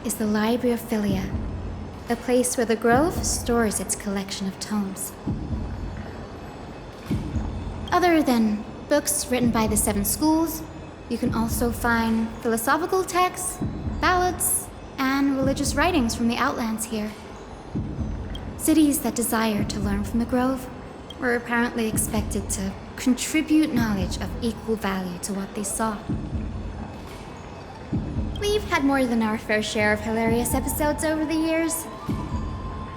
is the Library of Philia, a place where the Grove stores its collection of tomes. Other than books written by the 7 schools, you can also find philosophical texts, ballads, and religious writings from the Outlands here. Cities that desire to learn from the Grove were apparently expected to contribute knowledge of equal value to what they saw. We've had more than our fair share of hilarious episodes over the years.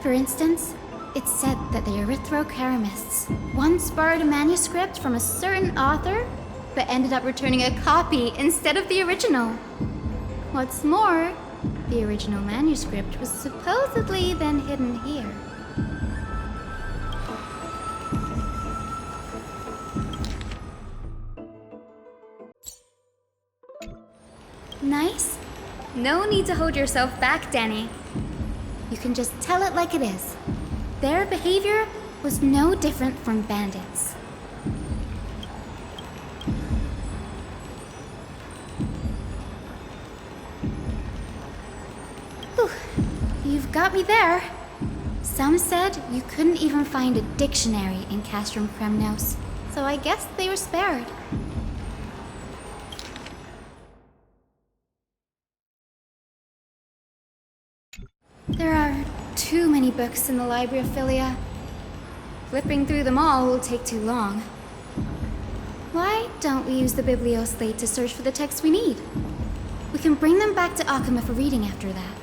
For instance, it's said that the Erythrocheramists once borrowed a manuscript from a certain author, but ended up returning a copy instead of the original. What's more, the original manuscript was supposedly then hidden here. Nice? No need to hold yourself back, Danny. You can just tell it like it is. Their behavior was no different from bandits. Whew. You've got me there. Some said you couldn't even find a dictionary in Castrum Kremnos, so I guess they were spared. There are too many books in the Library of Philia. Flipping through them all will take too long. Why don't we use the Biblioslate to search for the texts we need? We can bring them back to Akama for reading after that.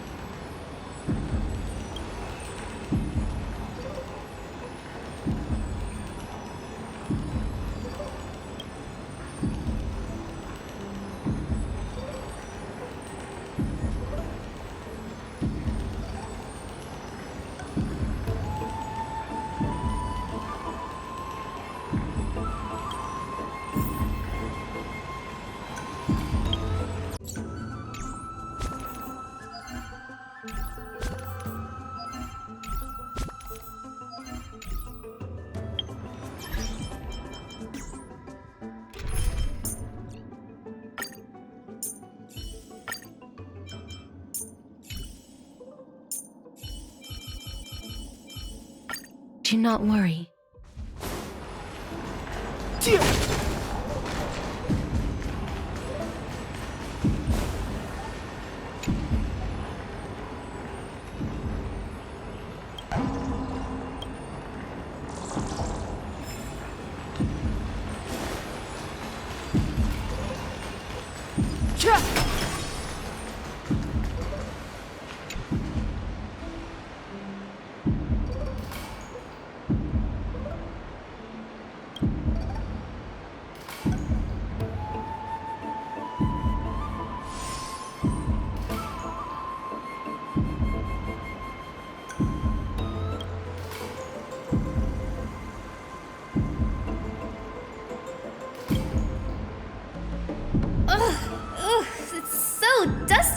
Do not worry.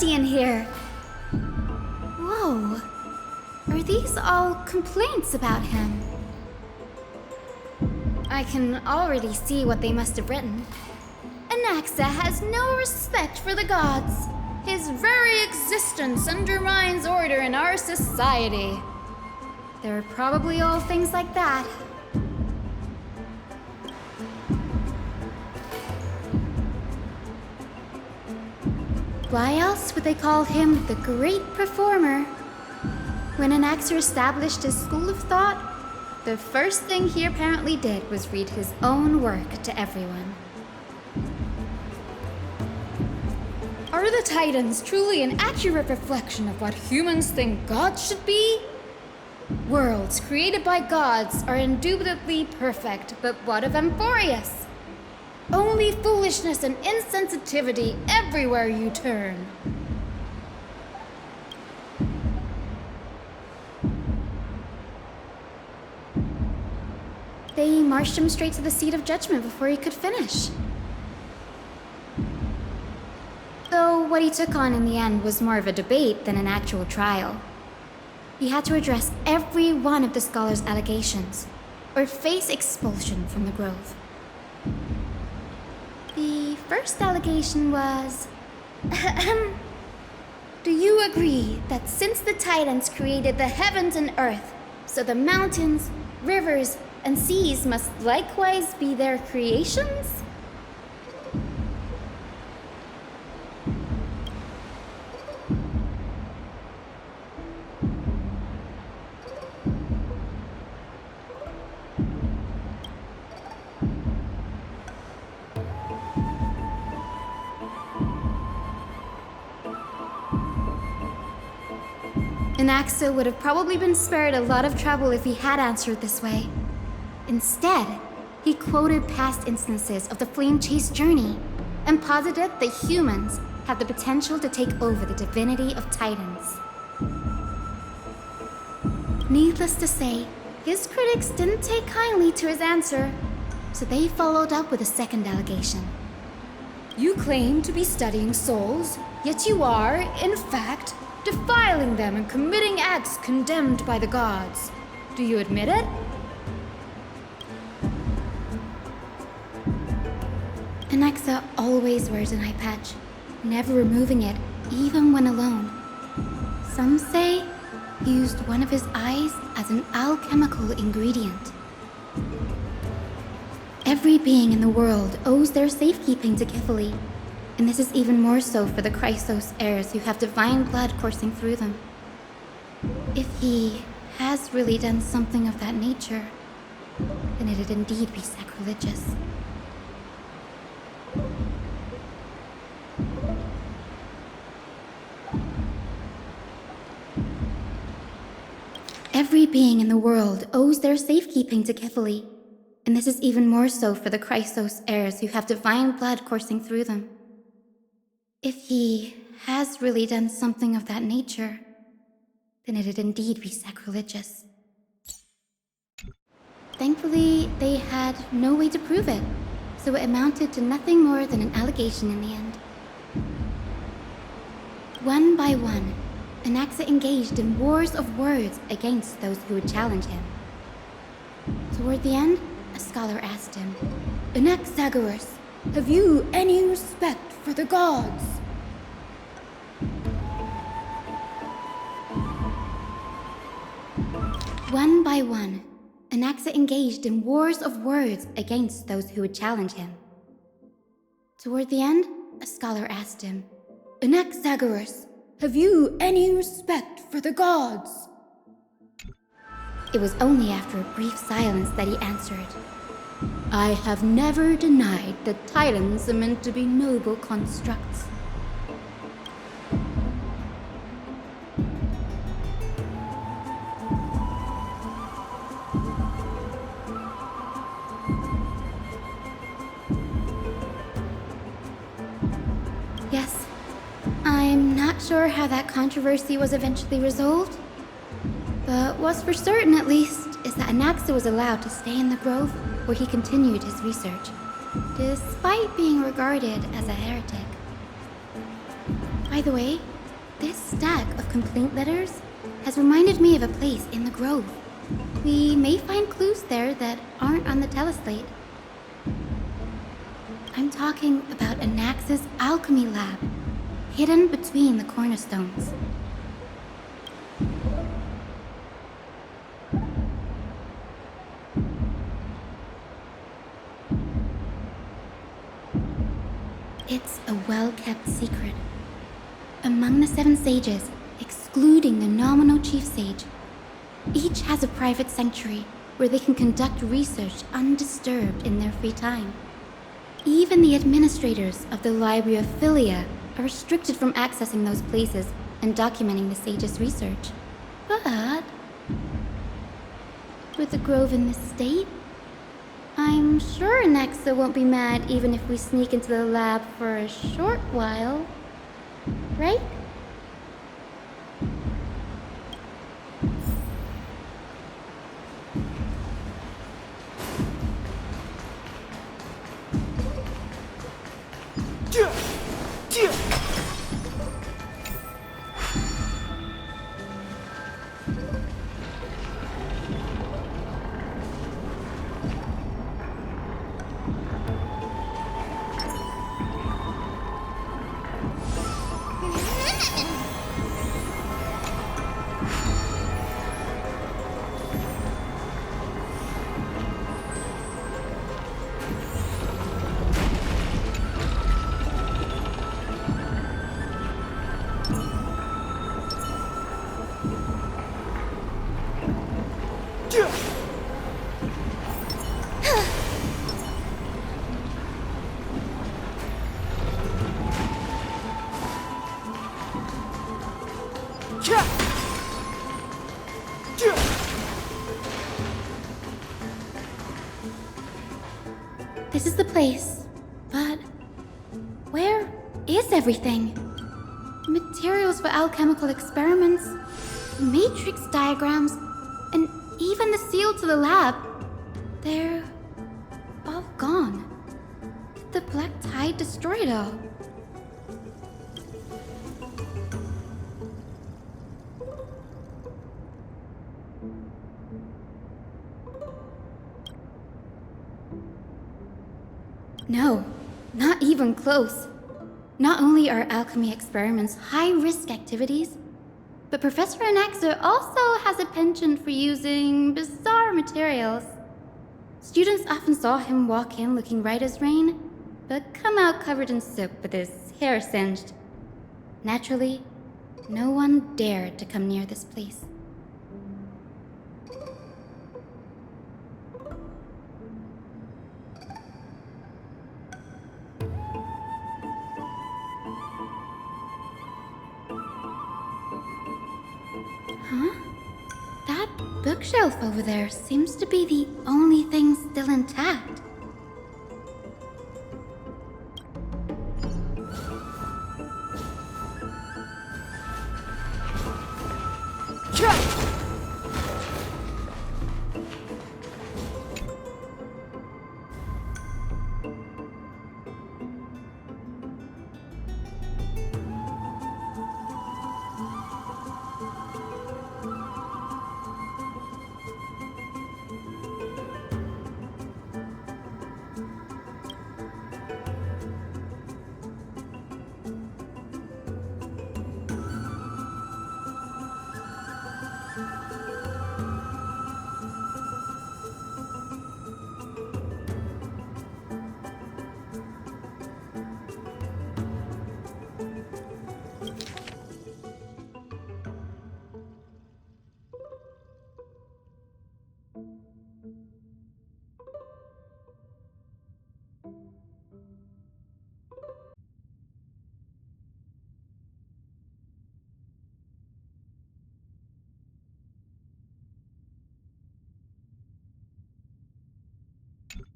In here. Whoa. Are these all complaints about him? I can already see what they must have written. Anaxa has no respect for the gods. His very existence undermines order in our society. They're probably all things like that. Why else would they call him the Great Performer? When Anaxer established his school of thought, the first thing he apparently did was read his own work to everyone. Are the Titans truly an accurate reflection of what humans think gods should be? Worlds created by gods are indubitably perfect, but what of Amphorius? Only foolishness and insensitivity everywhere you turn. They marched him straight to the seat of judgment before he could finish. Though what he took on in the end was more of a debate than an actual trial. He had to address every one of the scholar's allegations, or face expulsion from the Grove. The first allegation was Do you agree that since the Titans created the heavens and earth, so the mountains, rivers, and seas must likewise be their creations? Anaxa would have probably been spared a lot of trouble if he had answered this way. Instead, he quoted past instances of the Flame Chase journey and posited that humans have the potential to take over the divinity of Titans. Needless to say, his critics didn't take kindly to his answer, so they followed up with a second allegation. You claim to be studying souls, yet you are, in fact, defiling them and committing acts condemned by the gods. Do you admit it? Anaxa always wears an eye patch, never removing it, even when alone. Some say he used one of his eyes as an alchemical ingredient. Every being in the world owes their safekeeping to Kifili, and this is even more so for the Chrysos heirs who have divine blood coursing through them. If he has really done something of that nature, then it'd indeed be sacrilegious. Every being in the world owes their safekeeping to Kifili, and this is even more so for the Chrysos heirs who have divine blood coursing through them. If he has really done something of that nature, then it'd indeed be sacrilegious. Thankfully, they had no way to prove it, so it amounted to nothing more than an allegation in the end. One by one, Anaxa engaged in wars of words against those who would challenge him. Toward the end, a scholar asked him, Anaxagoras, have you any respect for the gods? One by one, Anaxa engaged in wars of words against those who would challenge him. Toward the end, a scholar asked him, Anaxagoras, have you any respect for the gods? It was only after a brief silence that he answered, I have never denied that Titans are meant to be noble constructs. Yes, I'm not sure how that controversy was eventually resolved, but what's for certain at least is that Anaxa was allowed to stay in the grove where he continued his research, despite being regarded as a heretic. By the way, this stack of complaint letters has reminded me of a place in the grove. We may find clues there that aren't on the teleslate. I'm talking about Anaxa's alchemy lab, hidden between the cornerstones. It's a well-kept secret. Among the 7 sages, excluding the nominal chief sage, each has a private sanctuary where they can conduct research undisturbed in their free time. Even the administrators of the Library of Philia are restricted from accessing those places and documenting the sage's research. But with the grove in this state, I'm sure Anaxa won't be mad even if we sneak into the lab for a short while, right? This is the place, but where is everything? Materials for alchemical experiments, matrix diagrams, and even the seal to the lab. They're all gone. Did the black tide destroy it all? No, not even close. Not only are alchemy experiments high-risk activities, but Professor Anaxa also has a penchant for using bizarre materials. Students often saw him walk in looking right as rain, but come out covered in soap with his hair singed. Naturally, no one dared to come near this place. Huh? That bookshelf over there seems to be the only thing still intact.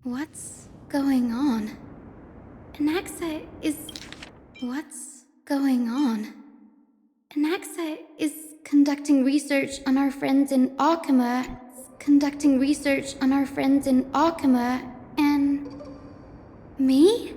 What's going on? Anaxa is... What's going on? Anaxa is conducting research on our friends in Alchema, and... me?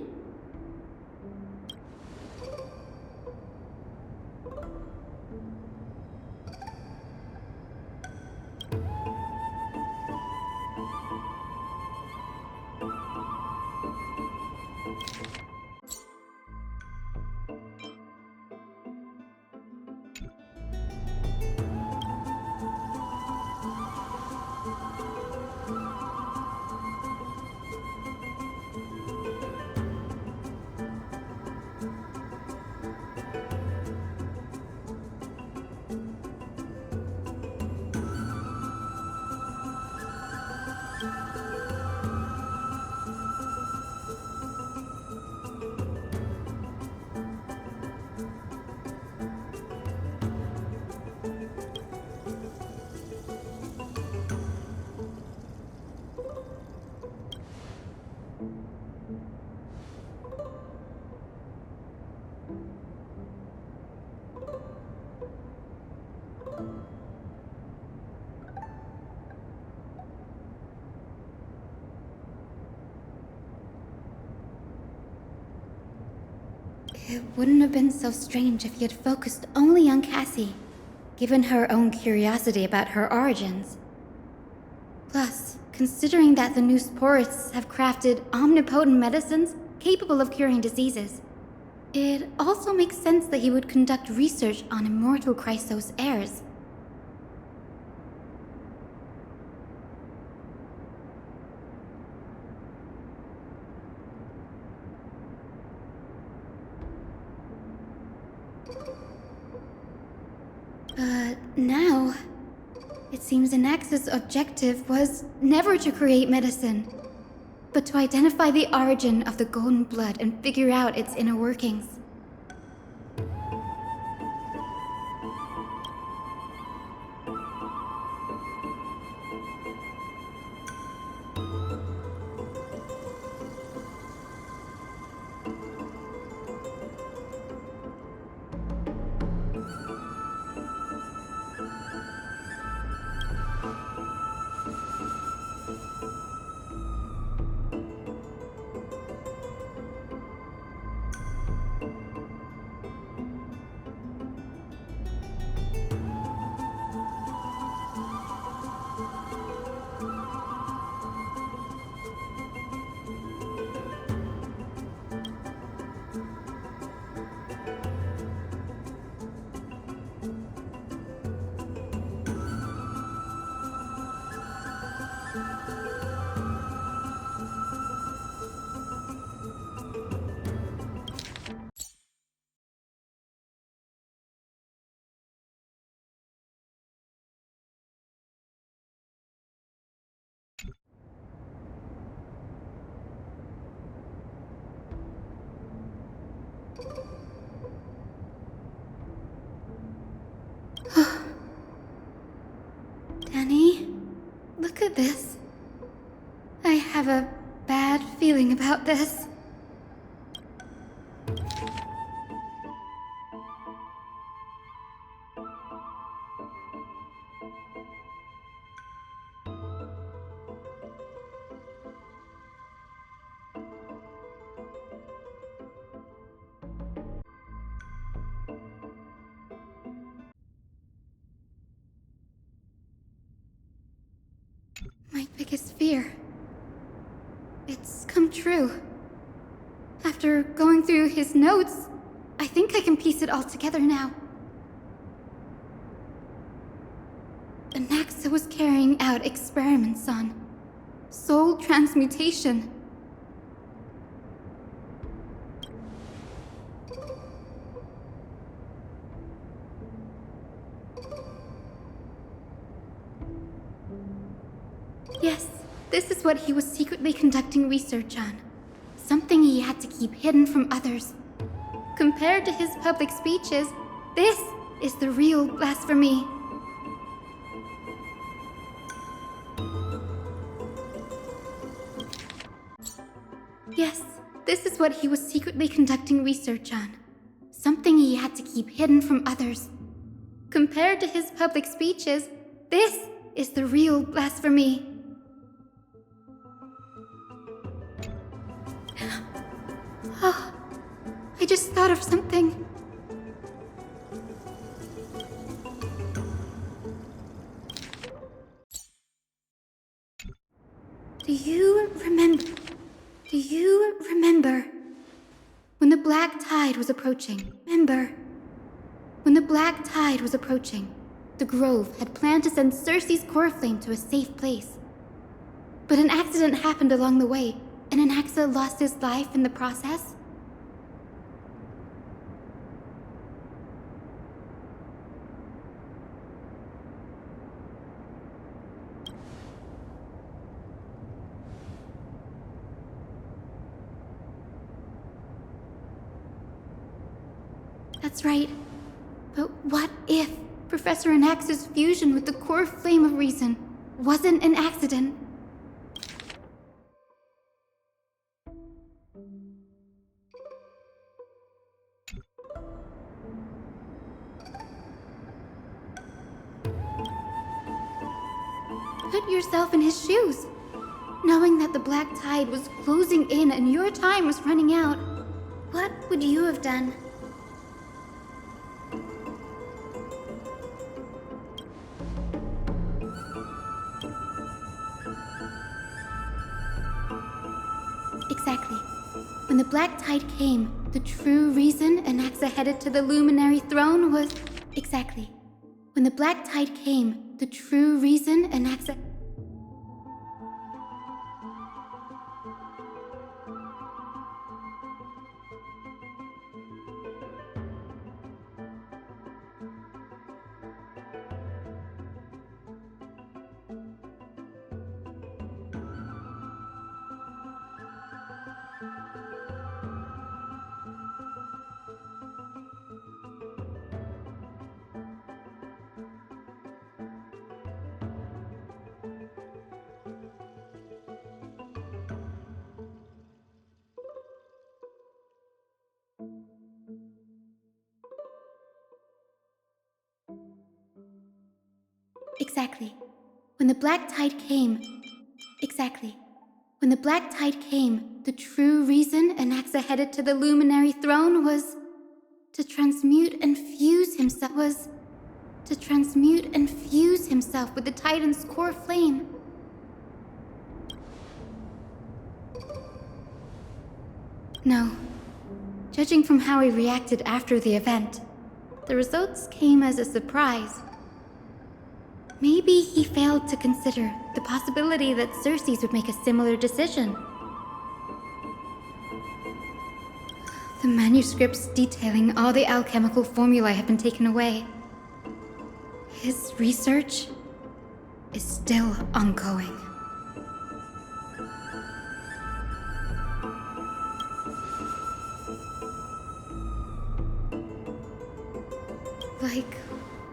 It wouldn't have been so strange if he had focused only on Cassie, given her own curiosity about her origins. Plus, considering that the new sporists have crafted omnipotent medicines capable of curing diseases, it also makes sense that he would conduct research on immortal Chrysos heirs. But now, It seems Anax's objective was never to create medicine, but to identify the origin of the golden blood and figure out its inner workings. Danny, look at this. I have a bad feeling about this. My biggest fear. It's come true. After going through his notes, I think I can piece it all together now. Anaxa was carrying out experiments on soul transmutation. Yes, this is what he was secretly conducting research on. Something he had to keep hidden from others. Compared to his public speeches, this is the real blasphemy. Yes, this is what he was secretly conducting research on. Something he had to keep hidden from others. Compared to his public speeches, this is the real blasphemy. Oh, I just thought of something. Do you remember when the black tide was approaching? When the black tide was approaching, the Grove had planned to send Cersei's core flame to a safe place. But an accident happened along the way, and Anaxa lost his life in the process? That's right. But what if Professor Anax's fusion with the core flame of reason wasn't an accident? Put yourself in his shoes. Knowing that the black tide was closing in and your time was running out, what would you have done? Exactly. When the black tide came, the true reason Anaxa headed to the Luminary Throne was... Exactly. When the black tide came, the true reason Anaxa... Exactly. When the black tide came... Exactly. When the black tide came, the true reason Anaxa headed to the Luminary Throne was... to transmute and fuse himself with the Titan's core flame. No. Judging from how he reacted after the event, the results came as a surprise. Maybe he failed to consider the possibility that Xerxes would make a similar decision. The manuscripts detailing all the alchemical formulae have been taken away. His research is still ongoing. Like,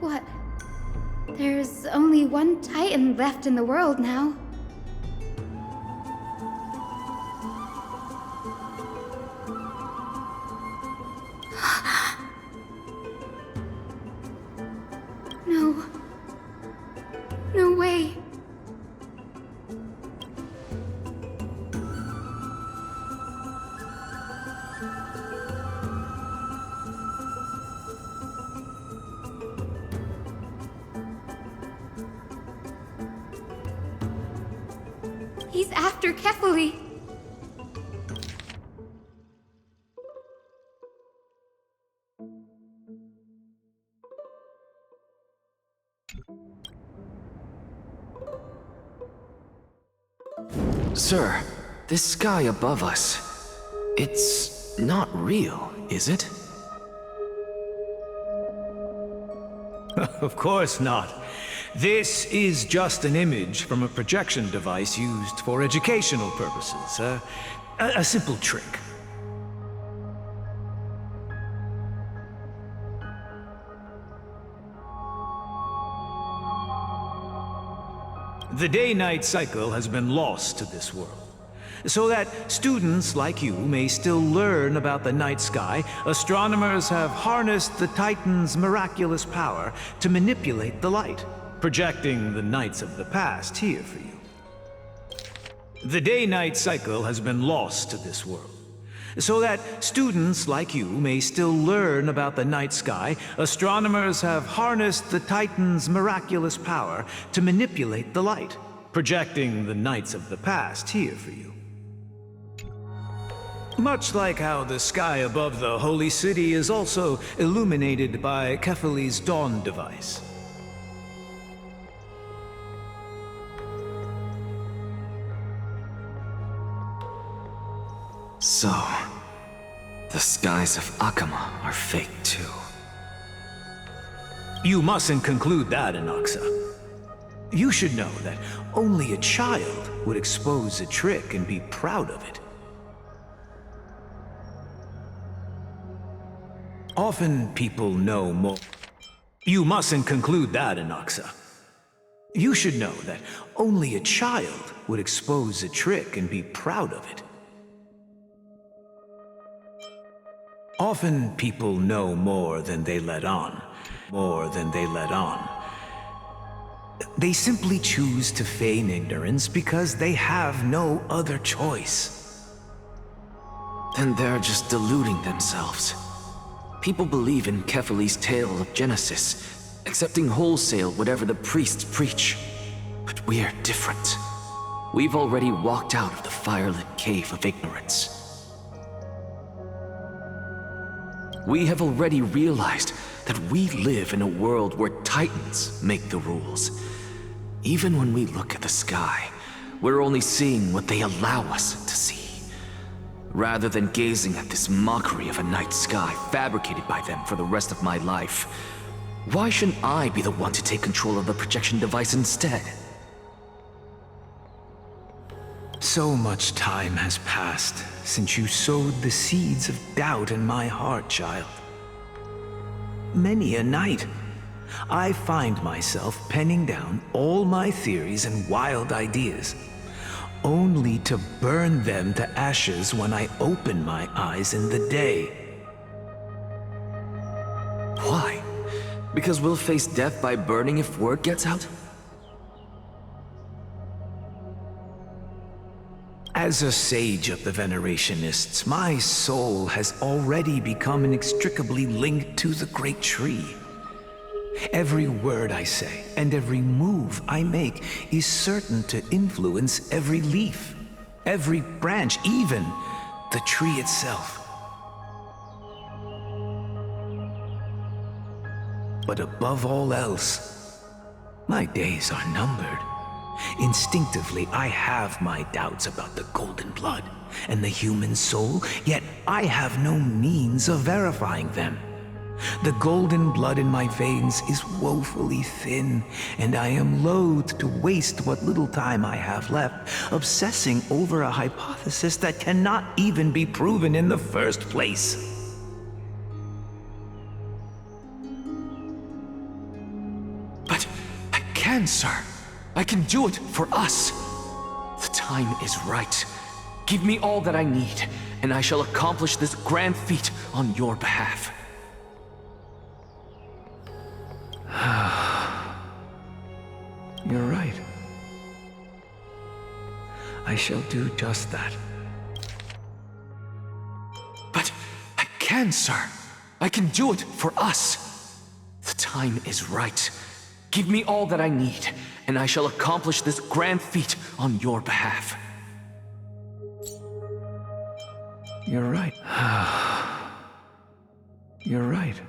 what? There's only one Titan left in the world now. No. No way. He's after Kefali. Sir, this sky above us, it's not real, is it? Of course not. This is just an image from a projection device used for educational purposes. A simple trick. The day-night cycle has been lost to this world. So that students like you may still learn about the night sky, astronomers have harnessed the Titan's miraculous power to manipulate the light, projecting the nights of the past here for you. The day-night cycle has been lost to this world. So that students like you may still learn about the night sky, astronomers have harnessed the Titan's miraculous power to manipulate the light, projecting the nights of the past here for you. Much like how the sky above the Holy City is also illuminated by Kefali's dawn device. So, the skies of Akama are fake too. You mustn't conclude that, Anaxa. You should know that only a child would expose a trick and be proud of it. Often people know more. You mustn't conclude that, Anaxa. You should know that only a child would expose a trick and be proud of it. Often people know more than they let on. More than they let on. They simply choose to feign ignorance because they have no other choice. Then they're just deluding themselves. People believe in Kefali's tale of Genesis, accepting wholesale whatever the priests preach. But we're different. We've already walked out of the firelit cave of ignorance. We have already realized that we live in a world where Titans make the rules. Even when we look at the sky, we're only seeing what they allow us to see. Rather than gazing at this mockery of a night sky fabricated by them for the rest of my life, why shouldn't I be the one to take control of the projection device instead? So much time has passed since you sowed the seeds of doubt in my heart, child. Many a night, I find myself penning down all my theories and wild ideas, only to burn them to ashes when I open my eyes in the day. Why? Because we'll face death by burning if word gets out? As a sage of the Venerationists, my soul has already become inextricably linked to the great tree. Every word I say and every move I make is certain to influence every leaf, every branch, even the tree itself. But above all else, my days are numbered. Instinctively, I have my doubts about the golden blood and the human soul, yet I have no means of verifying them. The golden blood in my veins is woefully thin, and I am loath to waste what little time I have left obsessing over a hypothesis that cannot even be proven in the first place. But I can, sir. I can do it for us. The time is right. Give me all that I need, and I shall accomplish this grand feat on your behalf. You're right. I shall do just that. But I can, sir. I can do it for us. The time is right. Give me all that I need, and I shall accomplish this grand feat on your behalf. You're right. You're right.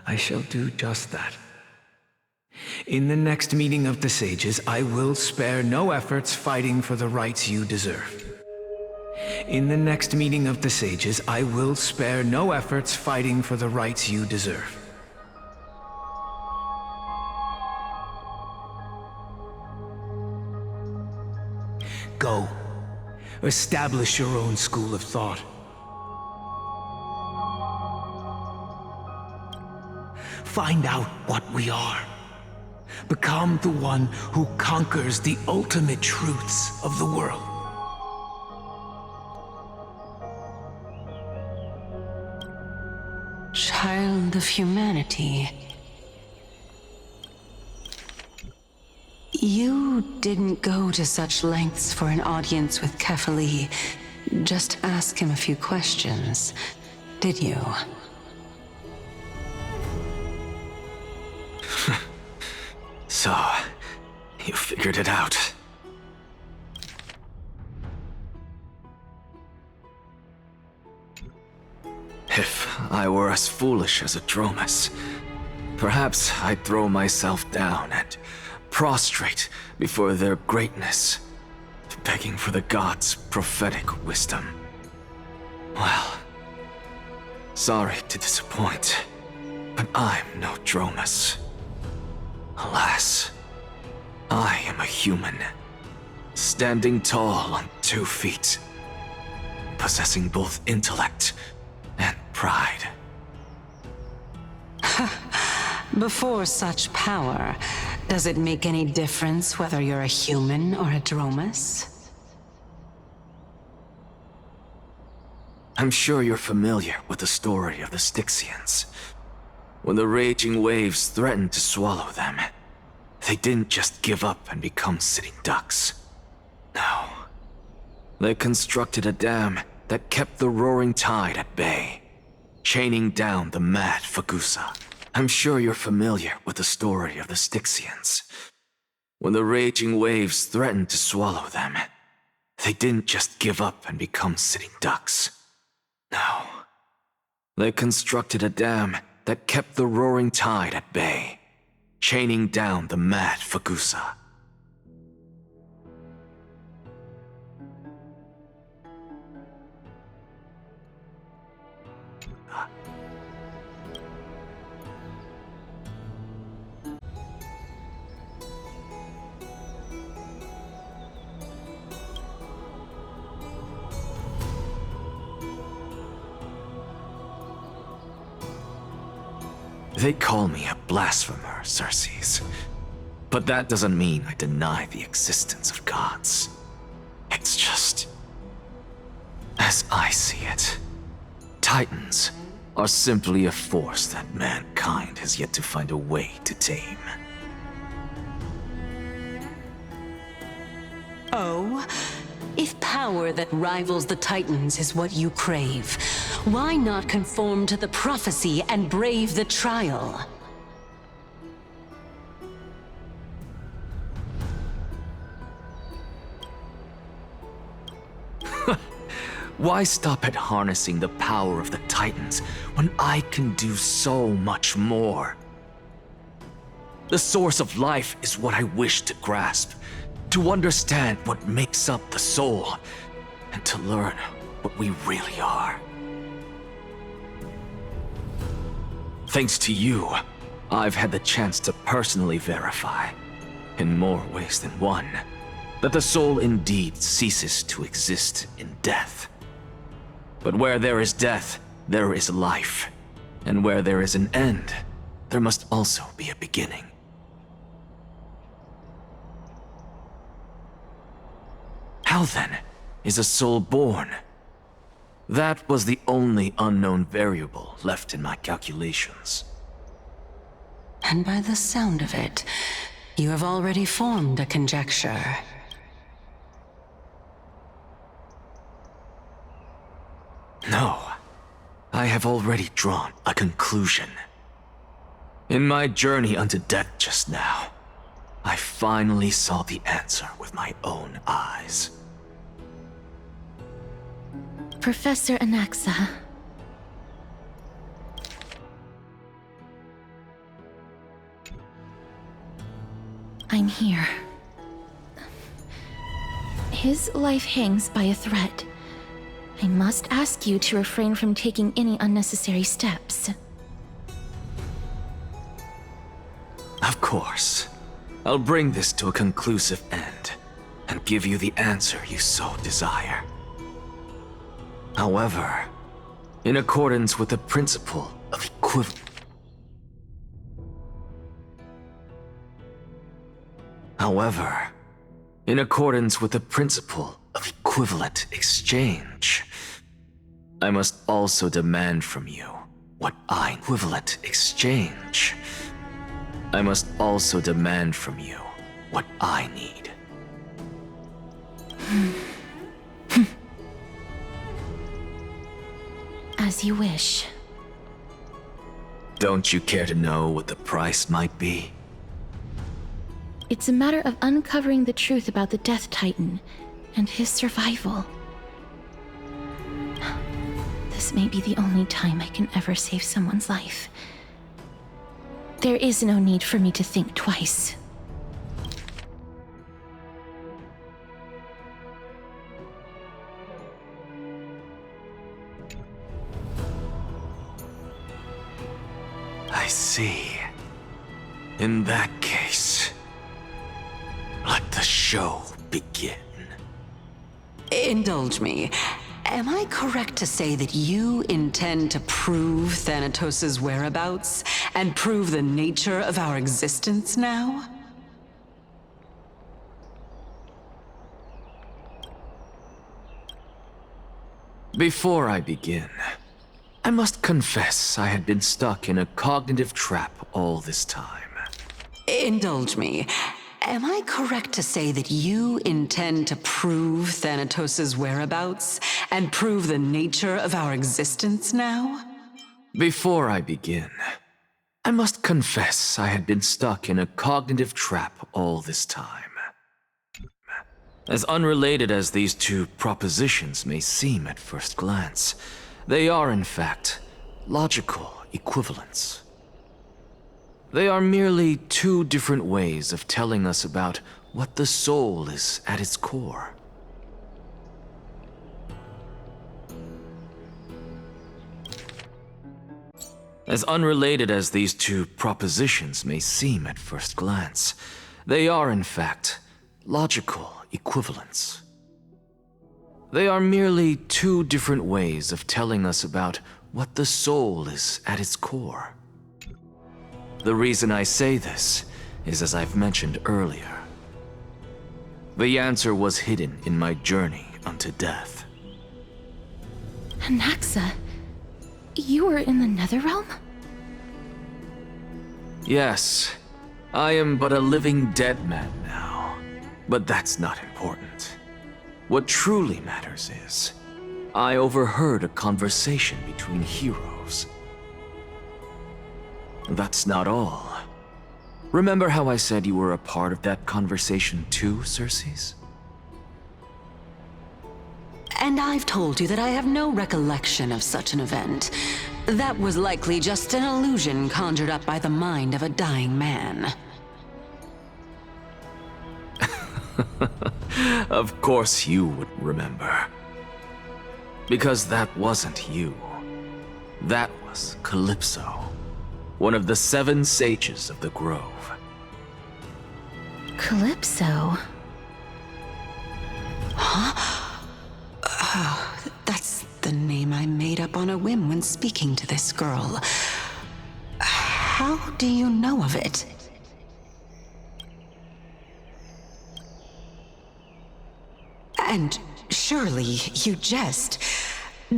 I shall do just that. In the next meeting of the sages, I will spare no efforts fighting for the rights you deserve. In the next meeting of the sages, I will spare no efforts fighting for the rights you deserve. Go. Establish your own school of thought. Find out what we are. Become the one who conquers the ultimate truths of the world. Child of humanity. You didn't go to such lengths for an audience with Kefali. Just ask him a few questions, did you? So, you figured it out. If I were as foolish as a Dromus, perhaps I'd throw myself down and prostrate before their greatness, begging for the gods' prophetic wisdom. Well, sorry to disappoint, but I'm no Dromus. Alas, I am a human, standing tall on 2 feet, possessing both intellect and pride. Before such power, does it make any difference whether you're a human or a Dromus? I'm sure you're familiar with the story of the Styxians. When the raging waves threatened to swallow them, they didn't just give up and become sitting ducks. No. They constructed a dam that kept the roaring tide at bay, chaining down the mad Fagusa. I'm sure you're familiar with the story of the Styxians. When the raging waves threatened to swallow them, they didn't just give up and become sitting ducks. No. They constructed a dam that kept the roaring tide at bay, chaining down the mad Fagusa. They call me a blasphemer, Xerxes. But that doesn't mean I deny the existence of gods. It's just... as I see it, Titans are simply a force that mankind has yet to find a way to tame. Oh? If power that rivals the Titans is what you crave, why not conform to the prophecy and brave the trial? Why stop at harnessing the power of the Titans when I can do so much more? The source of life is what I wish to grasp, to understand what makes up the soul, and to learn what we really are. Thanks to you, I've had the chance to personally verify, in more ways than one, that the soul indeed ceases to exist in death. But where there is death, there is life. And where there is an end, there must also be a beginning. How then is a soul born? That was the only unknown variable left in my calculations. And by the sound of it, you have already formed a conjecture. No, I have already drawn a conclusion. In my journey unto death just now, I finally saw the answer with my own eyes. Professor Anaxa. I'm here. His life hangs by a thread. I must ask you to refrain from taking any unnecessary steps. Of course. I'll bring this to a conclusive end, and give you the answer you so desire. However, in accordance with the principle of equivalence. However, in accordance with the principle of equivalent exchange, I must also demand from you what I equivalent exchange. I must also demand from you what I need. As you wish. Don't you care to know what the price might be? It's a matter of uncovering the truth about the Death Titan and his survival. This may be the only time I can ever save someone's life. There is no need for me to think twice. I see. In that case, let the show begin. Indulge me. Am I correct to say that you intend to prove Thanatos' whereabouts and prove the nature of our existence now? Before I begin, I must confess I had been stuck in a cognitive trap all this time. Indulge me. Am I correct to say that you intend to prove Thanatos' whereabouts and prove the nature of our existence now? Before I begin, I must confess I had been stuck in a cognitive trap all this time. As unrelated as these two propositions may seem at first glance, they are in fact logical equivalents. They are merely two different ways of telling us about what the soul is at its core. As unrelated as these two propositions may seem at first glance, they are in fact logical equivalents. They are merely two different ways of telling us about what the soul is at its core. The reason I say this is as I've mentioned earlier. The answer was hidden in my journey unto death. Anaxa, you were in the Netherrealm? Yes, I am but a living dead man now. But that's not important. What truly matters is, I overheard a conversation between heroes. That's not all. Remember how I said you were a part of that conversation too, Circes? And I've told you that I have no recollection of such an event. That was likely just an illusion conjured up by the mind of a dying man. Of course you would remember. Because that wasn't you. That was Calypso, one of the 7 sages of the Grove. Calypso? That's the name I made up on a whim when speaking to this girl. How do you know of it? And surely you jest.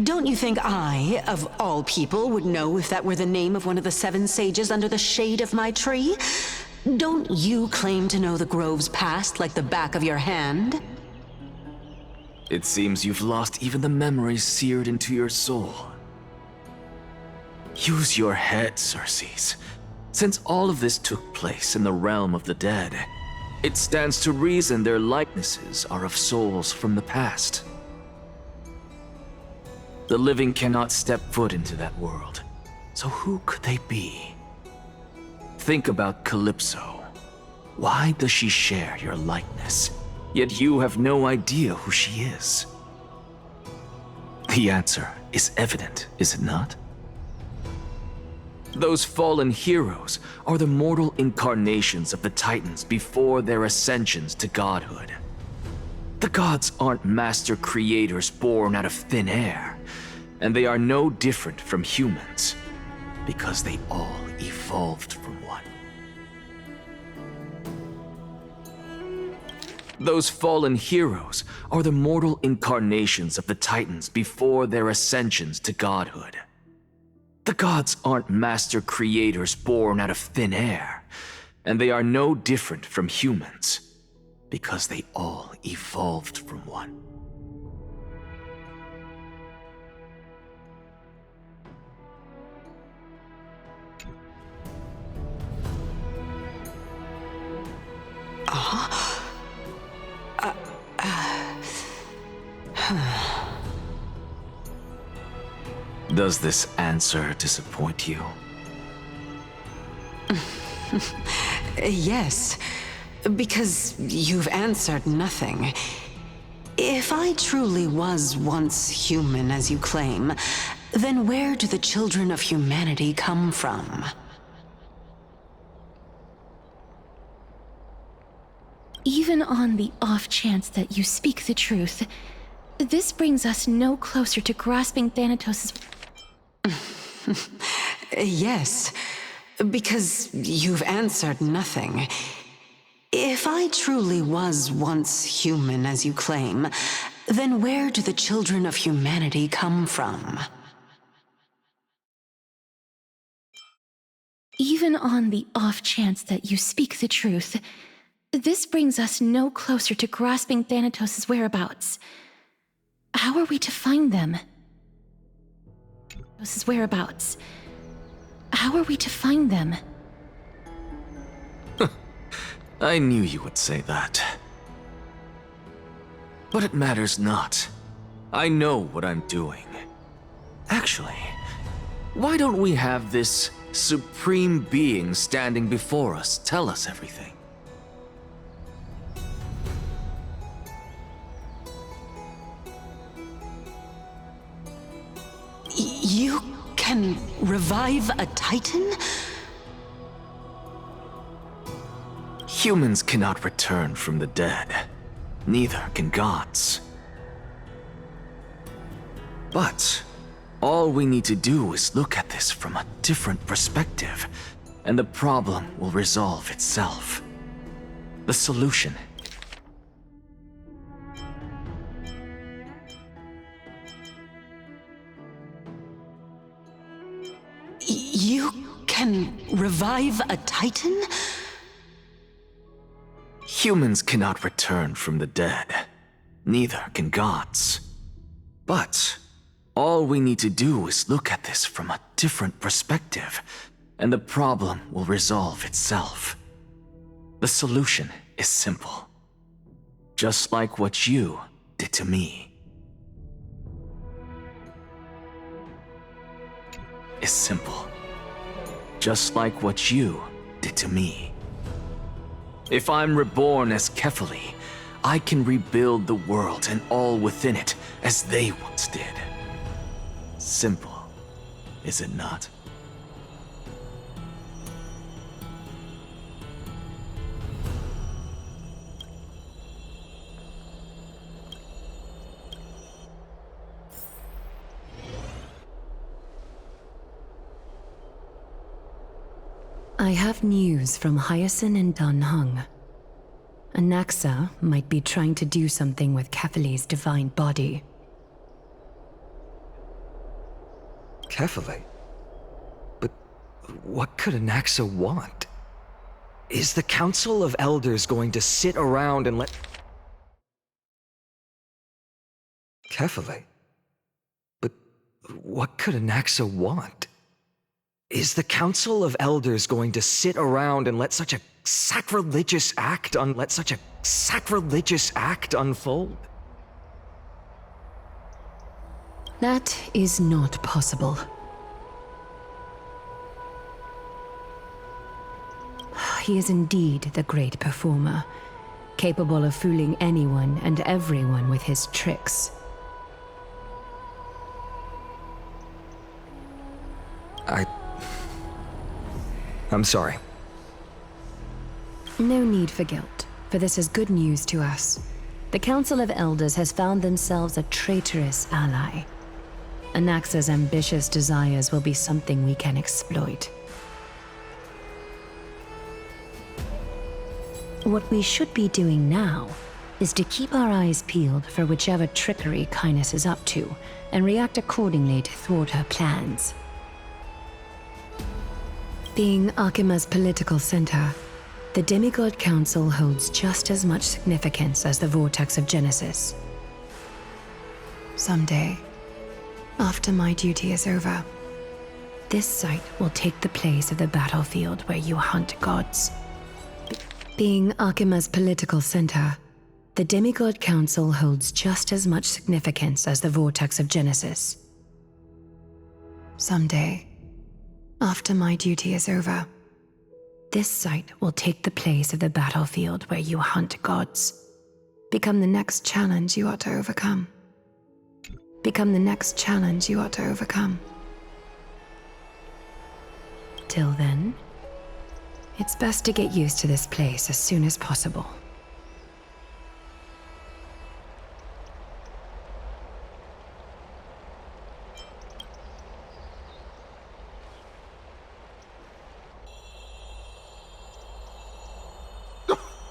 Don't you think I, of all people, would know if that were the name of one of the 7 sages under the shade of my tree? Don't you claim to know the Grove's past like the back of your hand? It seems you've lost even the memories seared into your soul. Use your head, Circes. Since all of this took place in the realm of the dead, it stands to reason their likenesses are of souls from the past. The living cannot step foot into that world, so who could they be? Think about Calypso. Why does she share your likeness, yet you have no idea who she is? The answer is evident, is it not? Those fallen heroes are the mortal incarnations of the Titans before their ascensions to godhood. The gods aren't master creators born out of thin air, and they are no different from humans, because they all evolved from one. Those fallen heroes are the mortal incarnations of the Titans before their ascensions to godhood. The gods aren't master creators born out of thin air, and they are no different from humans, because they all evolved from one. Does this answer disappoint you? Yes, because you've answered nothing. If I truly was once human, as you claim, then where do the children of humanity come from? Even on the off chance that you speak the truth, this brings us no closer to grasping Thanatos' Yes, because you've answered nothing. If I truly was once human, as you claim, then where do the children of humanity come from? Even on the off chance that you speak the truth, this brings us no closer to grasping Thanatos' whereabouts. How are we to find them? Thanatos' whereabouts. How are we to find them? I knew you would say that. But it matters not. I know what I'm doing. Actually, why don't we have this supreme being standing before us tell us everything? You can revive a Titan? Humans cannot return from the dead. Neither can gods. But all we need to do is look at this from a different perspective, and the problem will resolve itself. The solution. You can revive a Titan? Humans cannot return from the dead. Neither can gods. But all we need to do is look at this from a different perspective, and the problem will resolve itself. The solution is simple. Just like what you did to me. Is simple. Just like what you did to me. If I'm reborn as Kefali, I can rebuild the world and all within it as they once did. Simple, is it not? I have news from Hyacinth and Danheng. Anaxa might be trying to do something with Kefali's divine body. Kefali? But what could Anaxa want? Is the Council of Elders going to sit around and let... Kefali? But what could Anaxa want? Is the Council of Elders going to sit around and let such a sacrilegious act unfold? That is not possible. He is indeed the great performer, capable of fooling anyone and everyone with his tricks. I'm sorry. No need for guilt, for this is good news to us. The Council of Elders has found themselves a traitorous ally. Anaxa's ambitious desires will be something we can exploit. What we should be doing now is to keep our eyes peeled for whichever trickery Kynus is up to, and react accordingly to thwart her plans. Being Akima's political center, the Demigod Council holds just as much significance as the Vortex of Genesis. Someday, after my duty is over, this site will take the place of the battlefield where you hunt gods. Being Akima's political center, the Demigod Council holds just as much significance as the Vortex of Genesis. Someday, after my duty is over, this site will take the place of the battlefield where you hunt gods. Become the next challenge you ought to overcome. Become the next challenge you ought to overcome. Till then, it's best to get used to this place as soon as possible.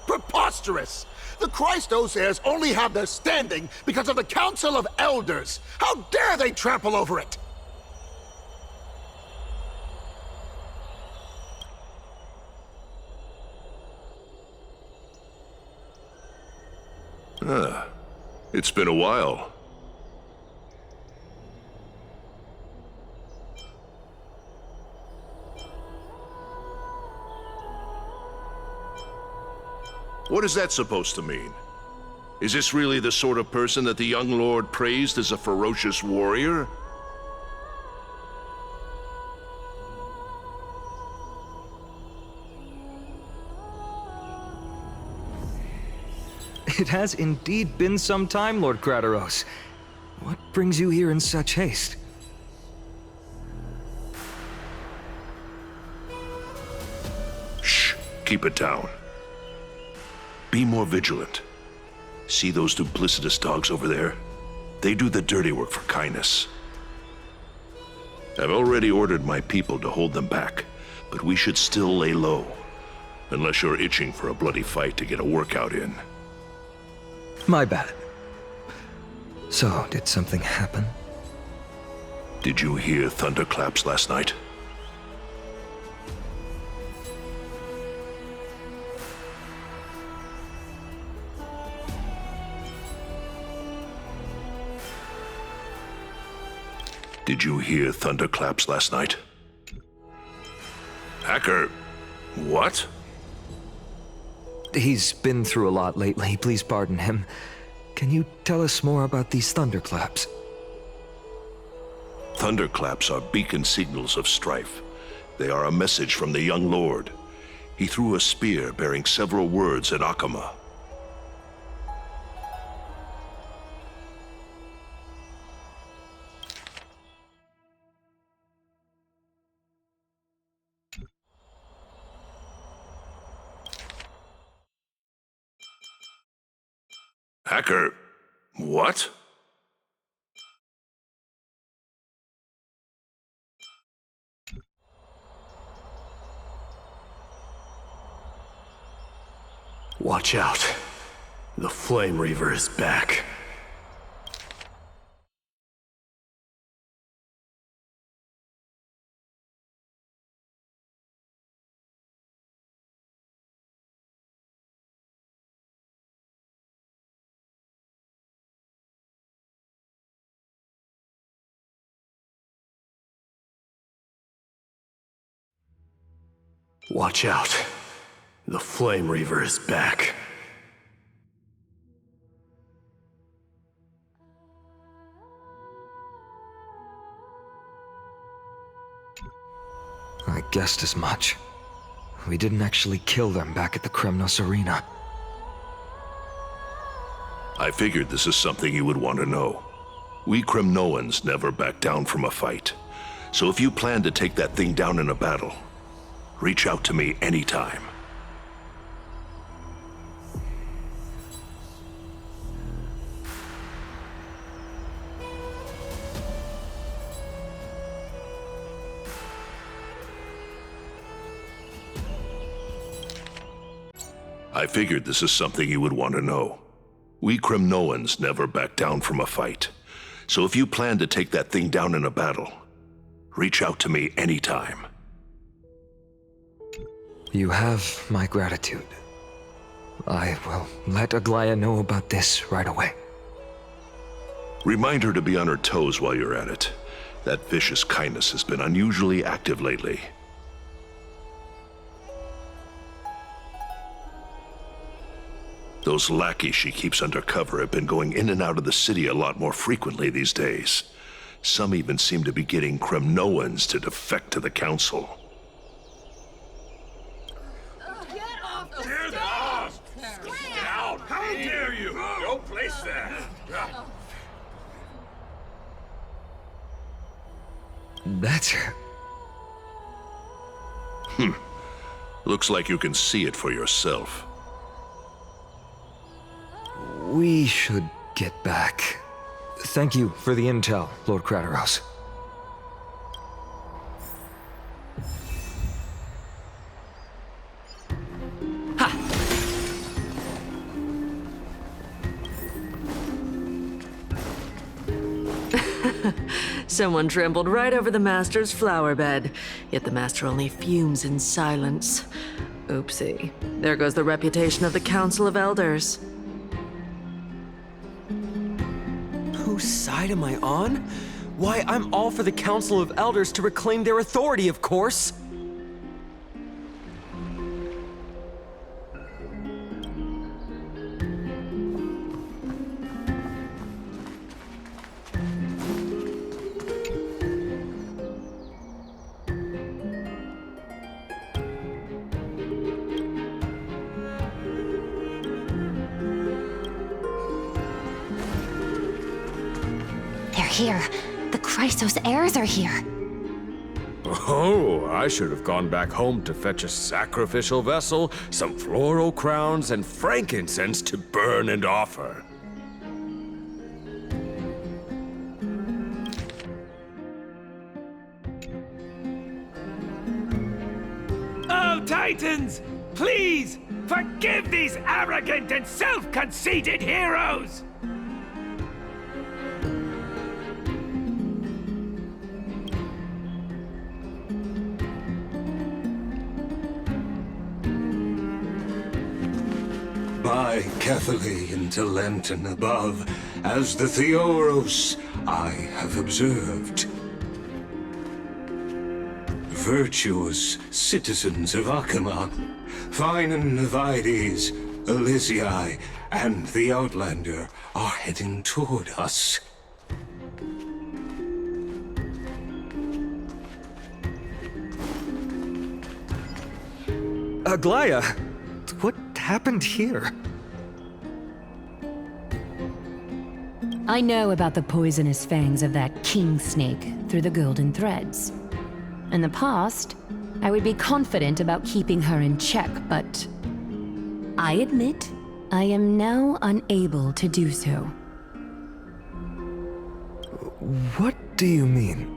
Preposterous! The Christos heirs only have their standing because of the Council of Elders! How dare they trample over it! It's been a while. What is that supposed to mean? Is this really the sort of person that the young lord praised as a ferocious warrior? It has indeed been some time, Lord Krateros. What brings you here in such haste? Shh, keep it down. Be more vigilant. See those duplicitous dogs over there? They do the dirty work for Kynus. I've already ordered my people to hold them back, but we should still lay low. Unless you're itching for a bloody fight to get a workout in. My bad. So, did something happen? Did you hear thunderclaps last night? Did you hear thunderclaps last night? Hacker, what? He's been through a lot lately, please pardon him. Can you tell us more about these thunderclaps? Thunderclaps are beacon signals of strife. They are a message from the young lord. He threw a spear bearing several words at Akama. Hacker, what? Watch out. The Flame Reaver is back. Watch out. The Flame Reaver is back. I guessed as much. We didn't actually kill them back at the Kremnos Arena. I figured this is something you would want to know. We Kremnoans never back down from a fight. So if you plan to take that thing down in a battle, reach out to me anytime. I figured this is something you would want to know. We Kremnoans never back down from a fight. So if you plan to take that thing down in a battle, reach out to me anytime. You have my gratitude. I will let Aglaya know about this right away. Remind her to be on her toes while you're at it. That vicious kindness has been unusually active lately. Those lackeys she keeps undercover have been going in and out of the city a lot more frequently these days. Some even seem to be getting Kremnoans to defect to the Council. How dare you! Don't place that! That's her. Looks like you can see it for yourself. We should get back. Thank you for the intel, Lord Krateros. Someone trampled right over the Master's flower bed, yet the Master only fumes in silence. Oopsie. There goes the reputation of the Council of Elders. Whose side am I on? Why, I'm all for the Council of Elders to reclaim their authority, of course. Here. The Chrysos heirs are here. Oh, I should have gone back home to fetch a sacrificial vessel, some floral crowns, and frankincense to burn and offer. Oh, Titans! Please, forgive these arrogant and self-conceited heroes! By Catholic into Lenten above, as the Theoros I have observed. virtuous citizens of Akima, Finan Vides, Elysiae, and the Outlander are heading toward us. Aglaya, what happened here? I know about the poisonous fangs of that king snake through the golden threads. In the past, I would be confident about keeping her in check, but I admit I am now unable to do so. What do you mean?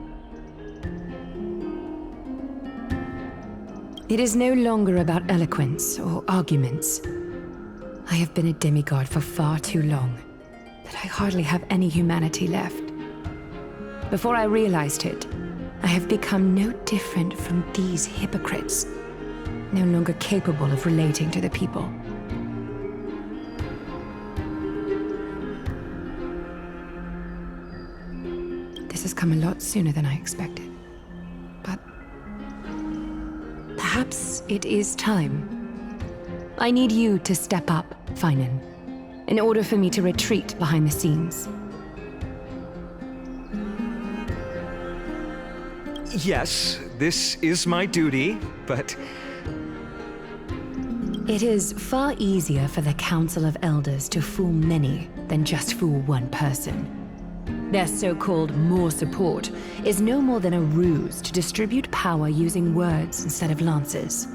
It is no longer about eloquence or arguments. I have been a demigod for far too long that I hardly have any humanity left. Before I realized it, I have become no different from these hypocrites, no longer capable of relating to the people. This has come a lot sooner than I expected. But perhaps it is time. I need you to step up, Finan, in order for me to retreat behind the scenes. Yes, this is my duty, but... It is far easier for the Council of Elders to fool many than just fool one person. Their so-called more support is no more than a ruse to distribute power using words instead of lances.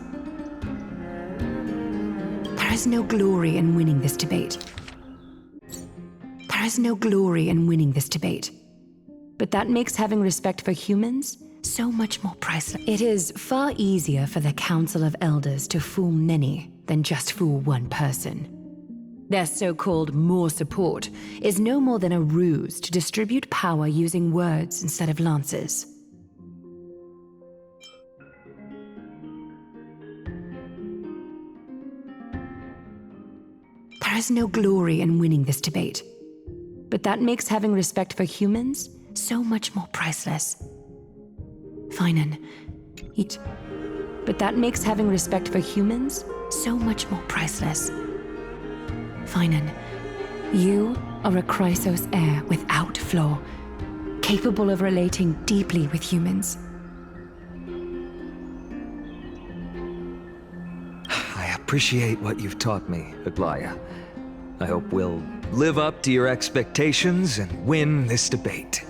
There is no glory in winning this debate. There is no glory in winning this debate. But that makes having respect for humans so much more priceless. It is far easier for the Council of Elders to fool many than just fool one person. Their so-called more support is no more than a ruse to distribute power using words instead of lances. There is no glory in winning this debate. But that makes having respect for humans so much more priceless. Finan, eat. But that makes having respect for humans so much more priceless. Finan, you are a Chrysos heir without flaw, capable of relating deeply with humans. I appreciate what you've taught me, Aglaya. I hope we'll live up to your expectations and win this debate.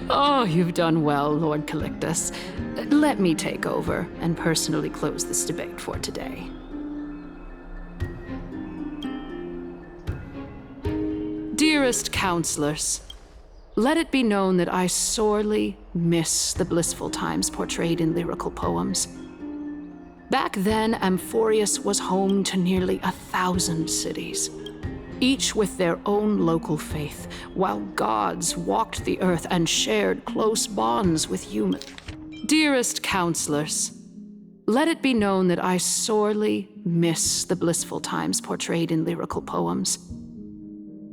Oh, you've done well, Lord Calictus. Let me take over and personally close this debate for today. Dearest counselors, let it be known that I sorely miss the blissful times portrayed in lyrical poems. Back then, Amphorius was home to nearly 1,000 cities, each with their own local faith, while gods walked the earth and shared close bonds with humans. Dearest counselors, let it be known that I sorely miss the blissful times portrayed in lyrical poems.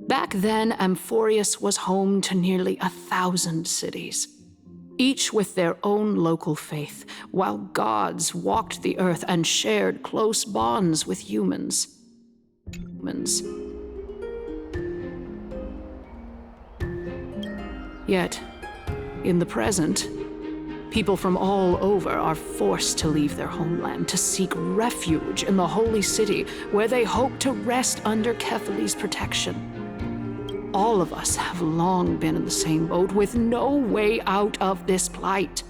Back then, Amphorius was home to nearly 1,000 cities, each with their own local faith, while gods walked the earth and shared close bonds with humans. Yet, in the present, people from all over are forced to leave their homeland to seek refuge in the holy city, where they hope to rest under Kefali's protection. All of us have long been in the same boat, with no way out of this plight.